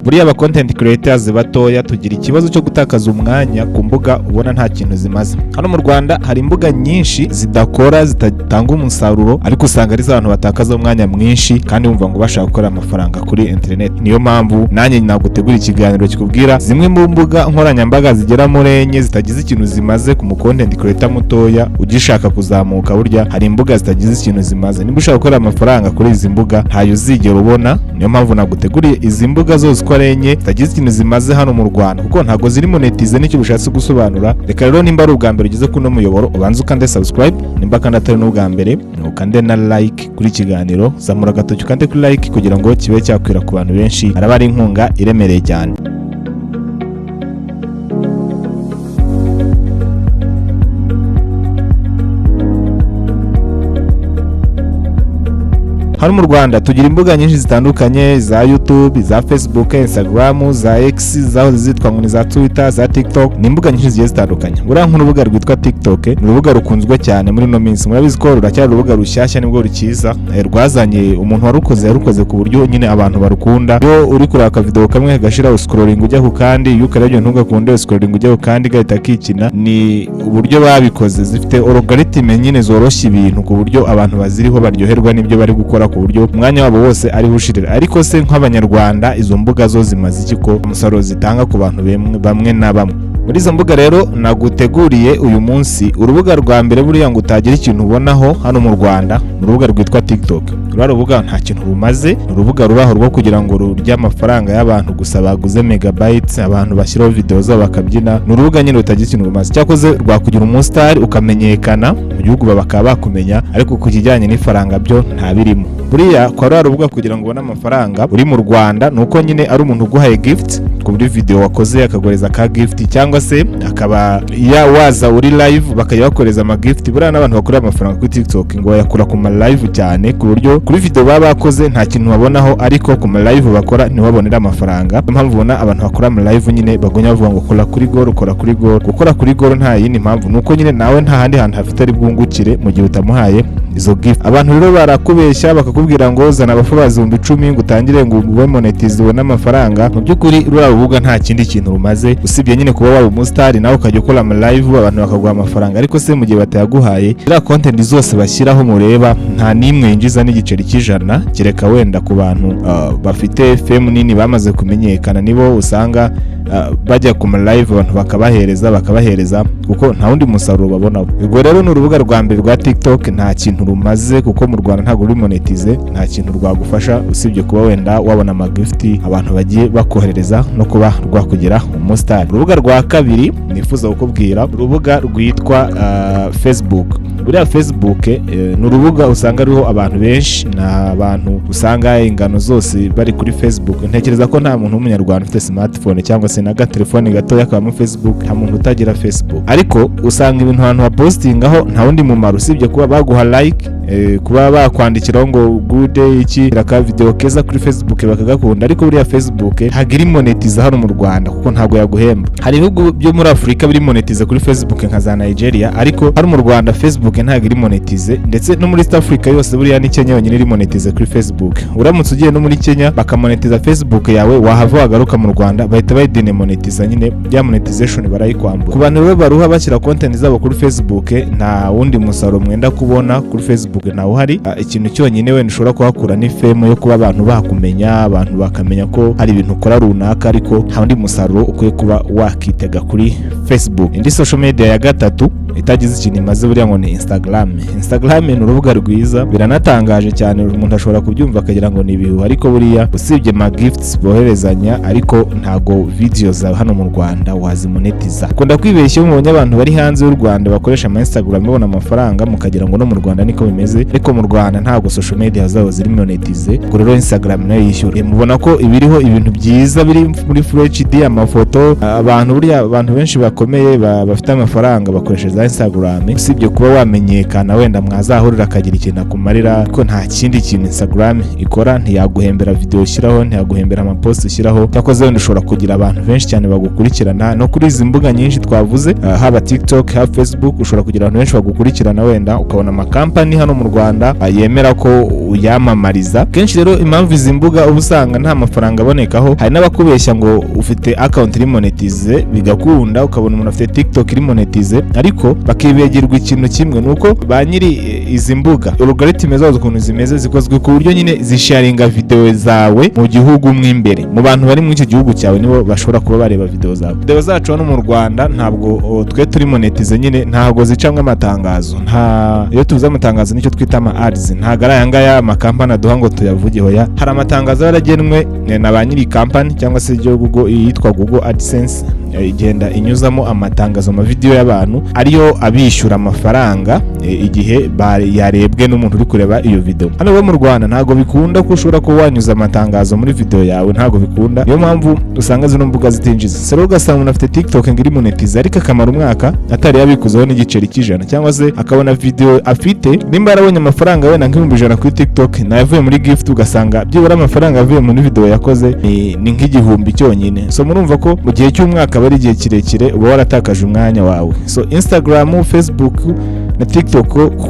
buriya aba content creators batoya tugira ikibazo cyo gutakaza umwanya ku mbuga ubona nta kintu zimaze. Hano mu Rwanda hari imbuga nyinshi zidakora zitatanga umusaruro, ariko usanga ari abantu batakaza umwanya mwinshi kandi bumva ngo bashaka gukora amafaranga kuri internet. Niyo mpamvu nanjye nagutegura ikiganiro kikubwira zimwe mu mbuga nkoranyambaga zigera muri enye zitagize ikintu zimaze ku mu content creator mutoya ugishaka kuzamuka. Burya hari imbuga zitagize ikintu zimaze, niba ushaka gukora amafaranga kuri izi mbuga ntayo uzigera ubona. Niyo mpamvu naguteguriye izi mbuga zose uko ari enye zitagize ikintu zimaze hano mu Rwanda, kuko ntago ziri monetize nicyo bishatse gusobanura. Reka rero nimba ari ubwa mbere ugeze kuno muyoboro ubanze ukande subscribe, nimba kandi atari n'ubwa mbere ukande na like kuri kiganiro, zamura agatoki ukande kuri like kugira ngo kibe cyakwira ku bantu benshi. Araba ari inkunga iremereye cyane. Hano mu Rwanda tugira imbuga nyinshi zitandukanye za YouTube, za Facebook, Instagram, za X, zaho zitwa ngo ni za Twitter, za TikTok. Ni imbuga nyinshi zigiye zitandukanye. Buriya nk'urubuga rwitwa TikTok ni urubuga rukunzwe cyane muri no minsi. Murabizi ko ruracyari urubuga rushyashya nibwo rukiza. Rwazanye umuntu yarukoze ku buryo nyine abantu barukunda. Yo uri kuraka video kamwe gashira scrolling ujya ku kandi, iyo ukarebye ntugakunde scrolling ujya ku kandi gahita kikina. Ni uburyo babikoze, zifite algorithm nyine zoroshya ibintu ku buryo abantu baziriho baryoherwa n'ibyo bari gukora ku buryo umwanya wabo wose ari bushirira. Ariko se nk'abanyarwanda izo mbuga zo zimaze iki ko umusaruro zitanga ku bantu bamwe na bamwe? Muri izo mbuga rero naguteguriye uyu munsi urubuga rwa mbere buriya ngo utagira ikintu ubonaho hano mu Rwanda, urubuga rwitwa TikTok. Rwa rubuga nta kintu rumaze, urubuga ruraho rwo kugira ngo rurye amafaranga y'abantu gusa baguze megabytes, abantu bashyiraho video zabo bakabyina. Ni urubuga nyine rutagira ikintu rumaze. Cyakoze rwakugira umustar ukamenyekana mu gihugu bakaba bakumenya, ariko ku kijyanye n'ifaranga byo nta birimo. Buriya kwa rwa rubuga kugira ngo ubone amafaranga uri mu Rwanda nuko nyine ari umuntu uguhaye gift ku buri video wakoze akagoreza ka gift, cyangwa se akaba waza uri live bakajya bakoreza ama gift. Buriya n'abantu bakora amafaranga kuri TikTok ngo yakura ku ma live cyane ku buryo kuri video baba bakoze nta kintu babonaho, ariko ku ma live bakora ni babonera amafaranga. Impamvu ubona abantu bakora ama live nyine bagonya bavuga ngo kora kuri goal, kora kuri goal. Gukora kuri goal nta yindi mpamvu, nuko nyine nawe nta handi hantu hafite ari bwungukire mu gihe utamuhaye izo gift. Abantu rero barakubeshya bakakubwira ngo zana abafubazi 10,000 ngo utangire ngo ube monetize ubone amafaranga. Mu by'ukuri rura rubuga nta kindi kintu rumaze usibye nyine kuba waba umustar nawe ukajya ukora ama live abantu bakaguha amafaranga. Ariko se mu gihe batayaguhaye ira content zose bashyiraho mureba nta nimwe yinjiza n'igiceri cy'ijana, kereka wenda ku bantu bafite fame nini bamaze kumenyekana, nibo usanga bajya ku ma live abantu bakabahereza kuko nta wundi musaruro babona. Ubwo rero ni urubuga rwa mbere rwa TikTok nta kintu rumaze, kuko mu Rwanda ntabwo ruri monetize, nta kintu rwagufasha usibye kuba wenda wabona ama gift abantu bagiye bakohereza no kuba rwakugira umustar. Urubuga rwa kabiri nifuza kukubwira urubuga rwitwa Facebook. Buriya Facebook ni urubuga usanga ruriho abantu benshi, na abantu usanga ingano zose bari kuri Facebook. Ntekereza ko nta muntu w'umunyarwanda ufite smartphone cyangwa se na telefone gatoya akaba mu Facebook, nta muntu utagira Facebook. Ariko usanga ibintu abantu bapostingaho nta wundi mumaro usibye kuba baguha like, kuba bakwandikiraho ngo good day iki raka video keza kuri Facebook bakagakunda. Ariko buriya Facebook ntagira monetize hano mu Rwanda kuko ntago yaguhemba. Hari ibihugu byo muri Afrika biri monetize kuri Facebook nka za Nigeria, ariko hano mu Rwanda Facebook ntagira monetize, ndetse no muri East Africa yose buriya ni Kenya yonyine iri monetize kuri Facebook. Uramutse ugiye no muri Kenya bakamonetiza Facebook yawe, wahava wagaruka mu Rwanda bahita bayidene monetiza, nyine bya monetization barayikwambura. Ku bantu rero baruha bashyira content zabo kuri Facebook nta wundi musaruro mwenda kubona kuri Facebook nawo hari. Ikintu cyonyine wenda ushobora kuhakura ni fame yo kuba abantu bakumenya, abantu bakamenya ko hari ibintu ukora runaka, ariko nta wundi musaruro ukwiye kuba wakitega kuri Facebook. Indi social media ya gatatu itagize ikintu imaze buriya ngo ni Instagram. Instagram ni urubuga rwiza, biranatangaje cyane, umuntu ashobora kubyumva akagira ngo ni ibihu, ariko buriya usibye ma gifts boherezanya ariko ntago videos za hano mu Rwanda wazimonetiza. Kunda kwibeshya mu abantu bari hanze y'u Rwanda bakoresha ama Instagram babona amafaranga mukagira ngo no mu Rwanda niko bimeze, ariko mu Rwanda ntago social media zabo ziri monetize. Kuri rero Instagram nayo yishyura. Mubona ko ibiriho ibintu byiza biri muri Full HD, amafoto. Abantu buriya abantu benshi bakomeye bafite amafaranga bakoresha za Instagram, usibye kuba wamenyekana wenda mwazahurira akagira ikintu akumarira, ko nta kindi kintu Instagram ikora. Ntiyaguhembera video ushyiraho, ntiyaguhembera amapost ushyiraho, cyakoze wenda ushobora kugira abantu benshi cyane bagukurikirana no kuri izi mbuga nyinshi twavuze, haba TikTok, haba Facebook, ushobora kugira abantu benshi bagukurikirana, wenda ukabona amakampani hano mu Rwanda yemera ko uyamamariza. Kenshi rero impamvu izi mbuga uba usanga nta mafaranga abonekaho, hari n'abakubeshya ngo ufite account iri monetize, bigakunda ukabona umuntu afite TikTok iri monetize, ariko bakibegirwa ikintu kimwe, nuko ba nyiri izi mbuga algorithm zazo ukuntu zimeze zikozwe ku buryo nyine zisharinga video zawe mu gihugu mw'imbere, mu bantu bari muri icyo gihugu cyawe nibo bashobora kuba bareba video zawe. Video zacu hano mu Rwanda ntabwo twe turi monetize, nyine ntabwo zicamwe amatangazo, iyo tuvuze amatangazo nicyo twita ama ads, ntabwo ari aya ngaya amakampani aduha ngo tuyavuge hoya. Hari amatangazo yaragenwe na ba nyiri kampani cyangwa se Google, yitwa Google AdSense, igenda inyuzamo amatangazo mu video y'abantu, ariyo abishyura amafaranga igihe yarebwe n'umuntu uri kureba iyo video. Hano mu Rwanda ntabwo bikunda ko ushobora kuba wanyuza amatangazo muri video yawe, ntabwo bikunda. Niyo mpamvu usanga zino mbuga zitinjiza. Sero ugasanga umuntu afite TikTok ngiri monetize, ariko akamara umwaka atari yabikuzaho n'igiceri cy'ijana, cyangwa se akabona video afite nimba yarabonye amafaranga wenda nk'ibihumbi 100 kuri TikTok, nayavuye muri gift ugasanga byibura amafaranga avuye muri video yakoze ni nk'igihumbi cyonyine. So murumva ko mu gihe cy'umwaka bari igihe kirekire uba waratakaje umwanya wawe. So Instagram, Facebook na TikTok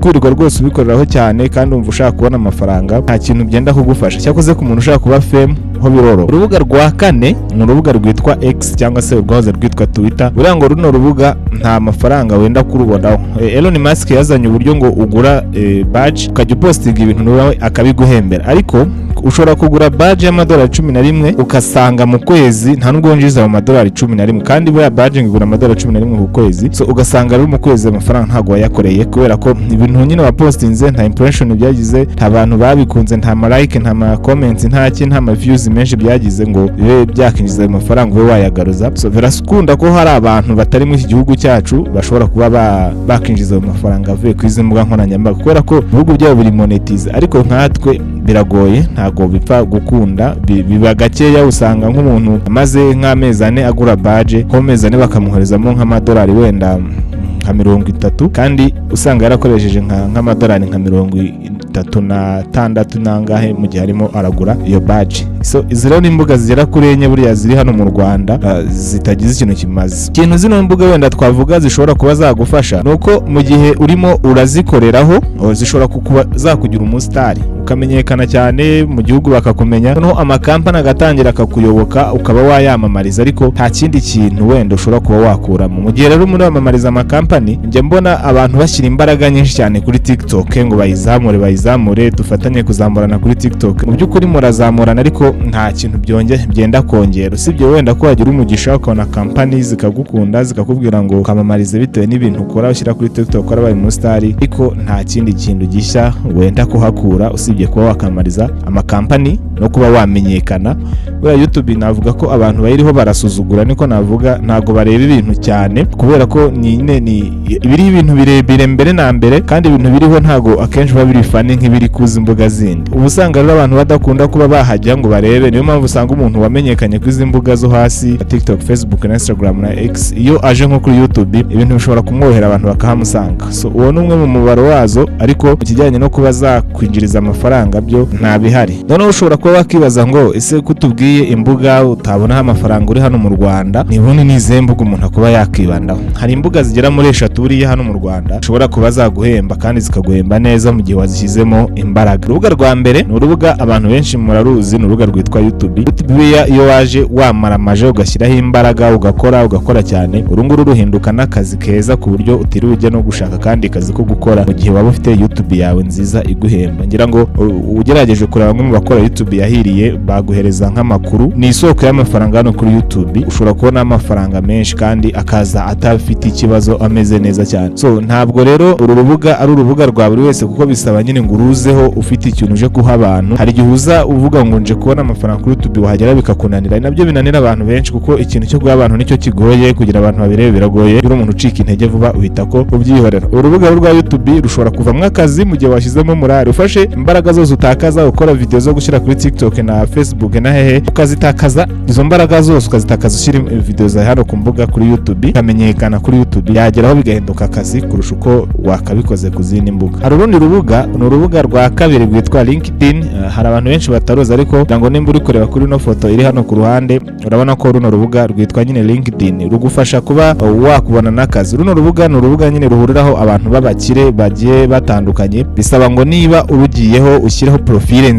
kwirirwa rwose ubikoreraho cyane kandi umva ushaka kubona amafaranga, nta kintu byenda kugufasha. Cyakoze ku muntu ushaka kuba fame ho biroro. Urubuga rwa kane ni urubuga rwitwa X cyangwa se urwahoze rwitwa Twitter. Buriya ngo runo rubuga nta mafaranga wenda kurubonaho. Elon Musk yazanye uburyo ngo ugura badge ukajya postinga ibintu nawe akabiguhembera, ariko ushobora kugura badge y'amadolari 11 ukasanga mu kwezi nta nubwo winjiza mu madolari 11, kandi buriya badge ngigura amadolari 11 ku kwezi. So ugasanga ari mu kwezi amafaranga ntago wayakoreye, kubera ko ibintu nyine wa postinze nta impression byagize, nta bantu babikunze, nta like, nta comments, nta ma views menshi byagize ngo bibe byakinjiza amafaranga ube wayagaruza. So birasukunda ko hari abantu batari mu iki gihugu cyacu bashobora kuba bakinjiza amafaranga avuye ku izi mbuga nkoranyambaga, kubera ko ibihugu byabo biri monetize, ariko nkatwe biragoye, ntago bipfa gukunda, biba gakeya. Usanga nk'umuntu amaze nk'amezi 4 agura badge, ko amezi 4 bakamuherezamo nk'amadolari wenda nka 30, kandi usanga yarakoresheje nk'amadolari nka 36 nangahe mu gihe arimo aragura iyo badge. So izi rero imbuga zigera kuri enye buriya ziri hano mu Rwanda zitagize ikintu kimaze. Ikintu zino mbuga wenda twavuga zishobora kuba zagufasha nuko mu gihe urimo urazikoreraho zishobora kuba zakugira umusitari, ukamenyekana cyane mu gihugu bakakumenya, noneho amakampani agatangira akakuyoboka ukaba wayamamariza, ariko nta kindi kintu wenda ushobora kuba wakuramo. Mu gihe rero muri amamariza amakampani, njye mbona abantu bashyira imbaraga nyinshi cyane kuri TikTok ngo bayizamure dufatanye kuzamurana kuri TikTok. Mu by'ukuri murazamurana, ariko nta kintu byenda kongera, usibye wenda ko wagira umugisha ukabona kampani zikagukunda zikakubwira ngo ukamamarize bitewe n'ibintu ukora ushyira kuri TikTok warabaye umusitari, ariko nta kindi kintu gishya wenda kuhakura usibye kuba wakamamariza amakampani no kuba wamenyekana. Buriya YouTube navuga ko abantu bayiriho barasuzugura, niko navuga, ntago bareba ibintu cyane, kubera ko nyine ibiri ibintu birebire mbere na mbere, kandi ibintu biriho ntago akenshi biba biri fani nk'ibiri kuzi mbuga zindi. Ubu usanga rero abantu badakunda kuba bahajya ngo barebe, niyo mpamvu usanga umuntu wamenyekanye ku izi mbuga zo hasi TikTok, Facebook na Instagram na X, iyo aje nko kuri YouTube ibintu bishobora kumwohera abantu bakahamusanga. So uwo ni umwe mu mubaro wazo, ariko ikijyanye no kuba zakwinjiriza amafaranga byo nta bihari. Noneho ushobora kuba wakibaza ngo ese kutubwiye imbuga utabonaho amafaranga uri hano mu Rwanda, nibone n'izihe mbuga umuntu akuba yakibandaho? Hari imbuga zigera muri 3 buriya hano mu Rwanda ushobora kuba zaguhemba kandi zikaguhemba neza mu gihe wazishyizemo imbaraga. Urubuga rwa mbere ni urubuga abantu benshi muraruzi, ni urubuga rwitwa YouTube. Iyo waje wamaramaje ugashyiraho imbaraga ugakora cyane, urunguru ruhinduka n'akazi keza ku buryo utiriwe ujya no gushaka kandi kazi ko gukora mu gihe waba ufite YouTube yawe nziza iguhemba. Ngira ngo ugerageje kureba bamwe mu bakora YouTube yahiriye baguhereza nk'amakuru, ni isoko y'amafaranga hano kuri YouTube. Ushobora kubona amafaranga menshi kandi akaza atafite ikibazo, ameze neza cyane. So ntabwo rero uru rubuga ari urubuga rwa buri wese, kuko bisaba nyine ngo uruzeho ufite ikintu uje kuha abantu. Hari igihe uza uvuga ngo nje kubona kubona amafaranga kuri YouTube wahagera bikakunanira. Nabyo binanira abantu benshi kuko ikintu cyo guha abantu nicyo kigoye, kugira abantu babirebe biragoye. Iyo umuntu ucika intege vuba uhita ko ubyihorera. Urubuga rwa YouTube rushobora kuvamwo akazi mu gihe washyizemo morale. Ufashe imbaraga zose utakaza ukora video zo gushyira kuri TikTok na Facebook na hehe, ukazitakaza izo mbaraga zose, ukazitakaza ushyira video za hano ku mbuga kuri YouTube, kamenyekana kuri YouTube, yageraho bigahinduka akazi kurusha uko wakabikoze ku zindi mbuga. Hari urundi rubuga, ni urubuga rwa kabiri rwitwa LinkedIn. Hari abantu benshi bataruzi, ariko ngo nimba uri kureba kuri no foto iri hano ku ruhande urabona ko runo rubuga rwitwa nyine LinkedIn rugufasha kuba wakubona n'akazi. Runo rubuga ni urubuga nyine ruhuriraho abantu b'abakire bagiye batandukanye. Bisaba ngo niba urugiyeho ushyireho profile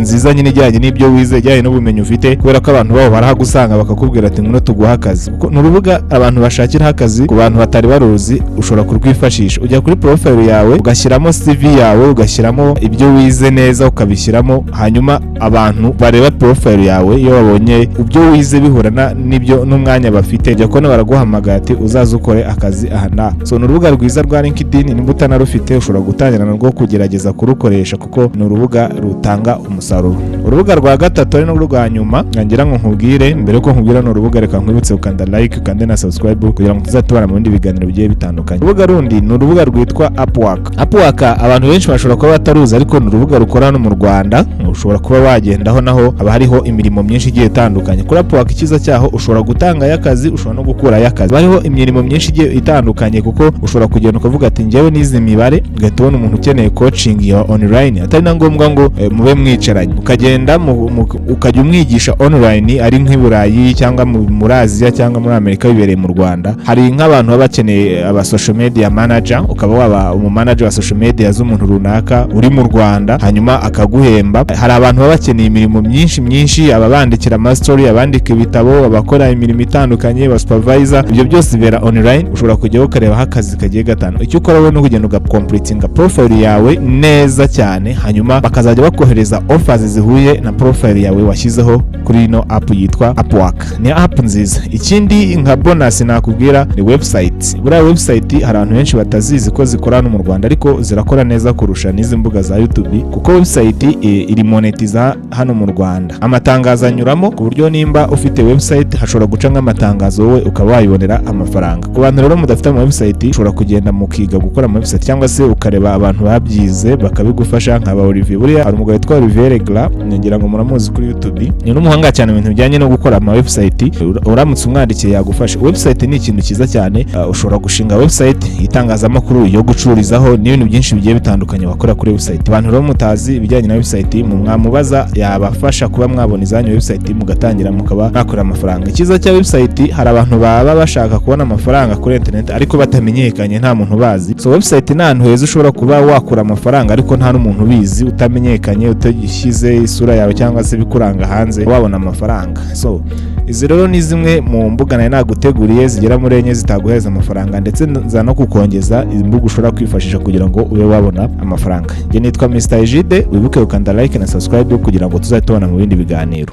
nziza nyine ijyanye n'ibyo wize, ijyanye n'ubumenyi ufite, kubera ko abantu babo barahagusanga bakakubwira ati ngwino tuguha akazi. Ni urubuga abantu bashakiraho akazi ku bantu batari baruzi. Ushobora kurwifashisha, ujya kuri profile yawe ugashyiramo CV yawe, ugashyiramo ibyo wize neza ukabishyiramo, hanyuma abantu bareba profile yawe iyo babonye ibyo wize bihurana n'ibyo n'umwanya bafite, jya kubona baraguhamagara ati uzaze ukore akazi aha na. So ni urubuga rwiza rwa LinkedIn, nimba utanarufite ushobora gutangira narwo kugerageza kurukoresha kuko ni urubuga rutanga umusaruro. Urubuga rwa gatatu ari narwo rwa nyuma ngira ngo nkubwire, mbere ko nkubwira no rubuga reka nkwibutse ukanda like ukande na subscribe kugira ngo tuzatubana mu bindi biganiro bigiye bitandukanye. Urubuga rundi ni urubuga rwitwa Upwork. Upwork abantu benshi bashobora kuba bataruzi, ariko ni urubuga rukora no mu Rwanda. Ushobora kuba wagendaho, naho haba hariho imirimo myinshi igiye itandukanye. Kuri Upwork icyiza cyaho ushobora gutanga y'akazi, ushobora no gukura y'akazi. Hariho imirimo myinshi igiye itandukanye kuko ushobora kugenda ukavuga ati njyewe nize imibare, ugahita ubona umuntu ukeneye coaching ya online, atari na ngombwa ngo mube mwicaranye, ukagenda ukajya umwigisha online, ari nk'i Burayi cyangwa muri Aziya cyangwa muri Amerika bibereye mu Rwanda. Hari nk'abantu baba bakeneye aba social media manager, ukaba waba umumanager wa social media z'umuntu runaka uri mu Rwanda, hanyuma akaguhemba. Hari abantu baba bakeneye imirimo myinshi, ababandikira ama story, abandika ibitabo, abakora imirimo itandukanye, ba supervisor. Ibyo byose bibera online, ushobora kujyaho ukareba akazi kagiye gatanu. Icyo ukora wowe no kugenda ugacompletinga profile yawe neza cyane, hanyuma bakazajya bakohereza offers zihuye na profile yawe washyizeho kuri ino app yitwa Upwork. Ni app nziza. Ikindi nka bonus nakubwira ni website. Buriya website hari abantu benshi batazizi ko zikora no mu Rwanda, ariko zirakora neza kurusha n'izi mbuga za YouTube kuko website iri monetiza hano mu Rwanda. Amatangazo anyuramo ku buryo nimba ufite website hashobora guca nk'amatangazo wowe ukaba wayibonera amafaranga. Ku bantu rero mudafite ama website ushobora kugenda mukiga gukora ama website, cyangwa se ukareba abantu babyize bakabigufasha nk'aba Olivier. Buriya hari umugabo witwa Olivier Regla, ngira ngo muramuzi kuri YouTube, ni n'umuhanga cyane mu bintu bijyanye no gukora ama website. Uramutse umwandikiye yagufasha. Website ni ikintu cyiza cyane. Ushobora gushinga website, itangazamakuru yo gucururizaho n'ibintu byinshi bigiye bitandukanye wakora kuri website. Abantu rero mutazi ibijyanye na website mwamubaza, yabafasha kuba mwabona izanyu website mugatangira mukaba nakora amafaranga. Icyiza cya website, hari abantu baba bashaka kubona amafaranga kuri internet ariko batamenyekanye, nta muntu bazi. So website ni ahantu heza ushobora kuba wakura amafaranga ariko nta n'umuntu ubizi, utamenyekanye, utagishyize isura yawe cyangwa se bikuranga hanze wabona amafaranga. So izi rero ni zimwe mu mbuga nayo naguteguriye zigera muri enye zitaguheza amafaranga, ndetse nza no kukongeza imbuga ushobora kwifashisha kugira ngo ube wabona amafaranga. Njye nitwa Mr. Egide, wibuke ukanda like na subscribe kugira ngo tuzatubona mu bindi biganiro.